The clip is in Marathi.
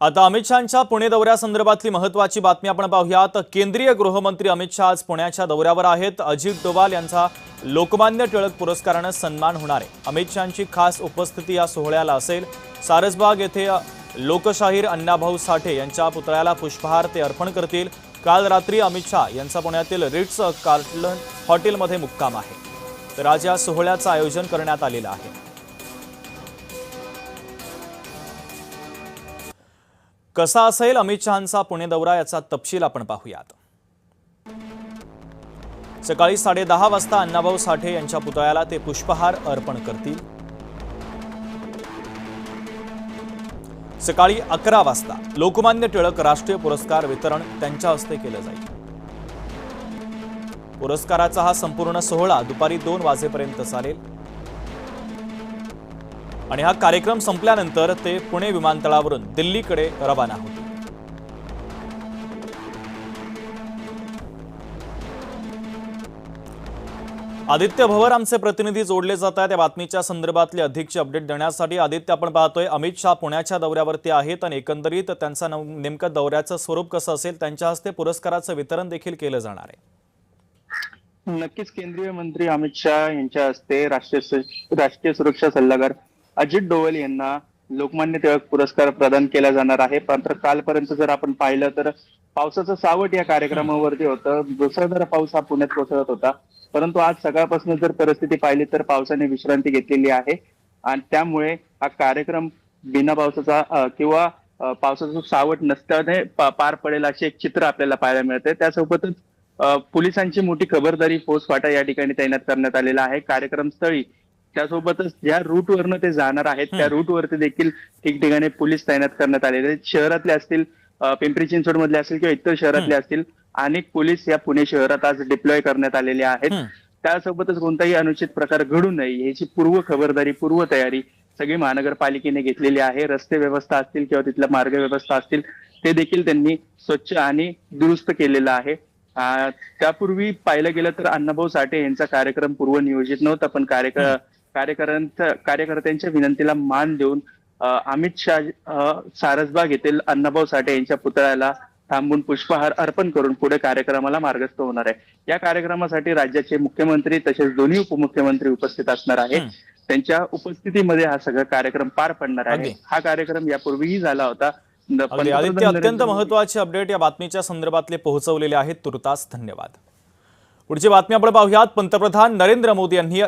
आता अमित शहांच्या पुणे दौऱ्यासंदर्भातली महत्त्वाची बातमी आपण पाहूयात। केंद्रीय गृहमंत्री अमित शहा आज पुण्याच्या दौऱ्यावर आहेत। अजित डोवाल यांचा लोकमान्य टिळक पुरस्काराने सन्मान होणार आहे। अमित शहांची खास उपस्थिती या सोहळ्याला असेल। सारसबाग येथे लोकशाहीर अण्णाभाऊ साठे यांच्या पुतळ्याला पुष्पहार ते अर्पण करतील। काल रात्री अमित शहा यांचा पुण्यातील रिट्स कार्लटन हॉटेलमध्ये मुक्काम आहे। तर आज या सोहळ्याचं आयोजन करण्यात आलेलं आहे। कसा असेल अमित शहांचा पुणे दौरा याचा तपशील आपण पाहूयात। सकाळी 10:30 वाजता अण्णाभाऊ साठे यांच्या पुतळ्याला ते पुष्पहार अर्पण करतील। सकाळी 11 वाजता लोकमान्य टिळक राष्ट्रीय पुरस्कार वितरण त्यांच्या हस्ते केलं जाईल। पुरस्काराचा हा संपूर्ण सोहळा दुपारी 2 वाजेपर्यंत चालेल आणि हा कार्यक्रम संपल्यानंतर ते पुणे विमानतळावरून दिल्लीकडे रवाना होतील। आदित्य भवर आमचे प्रतिनिधी जोडले जात आहेत। या बातमीच्या संदर्भातले अधिकची अपडेट देण्यासाठी आदित्य, आपण पाहतोय अमित शहा पुण्याच्या दौऱ्यावरती आहेत आणि एकंदरीत त्यांचा नेमकं दौऱ्याचं स्वरूप कसं असेल, त्यांच्या हस्ते पुरस्काराचं वितरण देखील केलं जाणार आहे। नक्कीच केंद्रीय मंत्री अमित शहा यांच्या हस्ते राष्ट्रीय सुरक्षा सल्लागार अजित डोवाल यांना लोकमान्य टिळक पुरस्कार प्रदान केला जाणार आहे। मात्र कालपर्यंत जर आपण पाहिलं तर पावसाचं सावट या कार्यक्रमावरती होतं। मुसळधार पाऊस हा पुण्यात कोसळत होता, परंतु आज सकाळपासून जर परिस्थिती पाहिली तर पावसाने विश्रांती घेतलेली आहे आणि त्यामुळे हा कार्यक्रम बिना पावसाचा किंवा पावसाचं सावट नसल्याने पार पडेल असे एक चित्र आपल्याला पाहायला मिळते। त्यासोबतच पोलिसांची मोठी खबरदारी फौजफाटा या ठिकाणी तैनात करण्यात आलेला आहे कार्यक्रमस्थळी। त्यासोबतच ज्या रूटवरनं ते जाणार आहेत त्या रूटवरती देखील ठिकठिकाणी पोलीस तैनात करण्यात आलेले आहेत। शहरातले असतील, पिंपरी चिंचवड मधले असतील किंवा इतर शहरातले असतील, अनेक पोलीस या पुणे शहरात आज डिप्लॉय करण्यात आलेले आहेत। त्यासोबतच कोणताही अनुचित प्रकार घडू नये याची पूर्व खबरदारी, पूर्व तयारी सगळी महानगरपालिकेने घेतलेली आहे। रस्ते व्यवस्था असतील किंवा तिथल्या मार्ग व्यवस्था असतील ते देखील त्यांनी स्वच्छ आणि दुरुस्त केलेलं आहे। त्यापूर्वी पाहिलं गेलं तर अण्णाभाऊ साठे यांचा कार्यक्रम पूर्व नियोजित नव्हता, पण कार्यकर्त्यांच्या विनंतीला मान देऊन अमित शहा सारसबाग येथील अण्णाभाऊ साठे यांच्या पुतळ्याला थांबून पुष्पहार अर्पण करून पुढे कार्यक्रमाला मार्गस्थ होणार आहे। या कार्यक्रमासाठी राज्याचे मुख्यमंत्री तसेच दोन्ही उपमुख्यमंत्री उपस्थित असणार आहे। त्यांच्या उपस्थितीमध्ये हा सगळा कार्यक्रम पार पडणार आहे। हा कार्यक्रम यापूर्वीही झाला होता। आदित्य, अत्यंत महत्त्वाचे अपडेट या बातमीच्या संदर्भातले पोहोचवलेले आहेत। तुर्तास धन्यवाद। पुढची बातमी आपण पाहूयात। पंतप्रधान नरेंद्र मोदी यांनी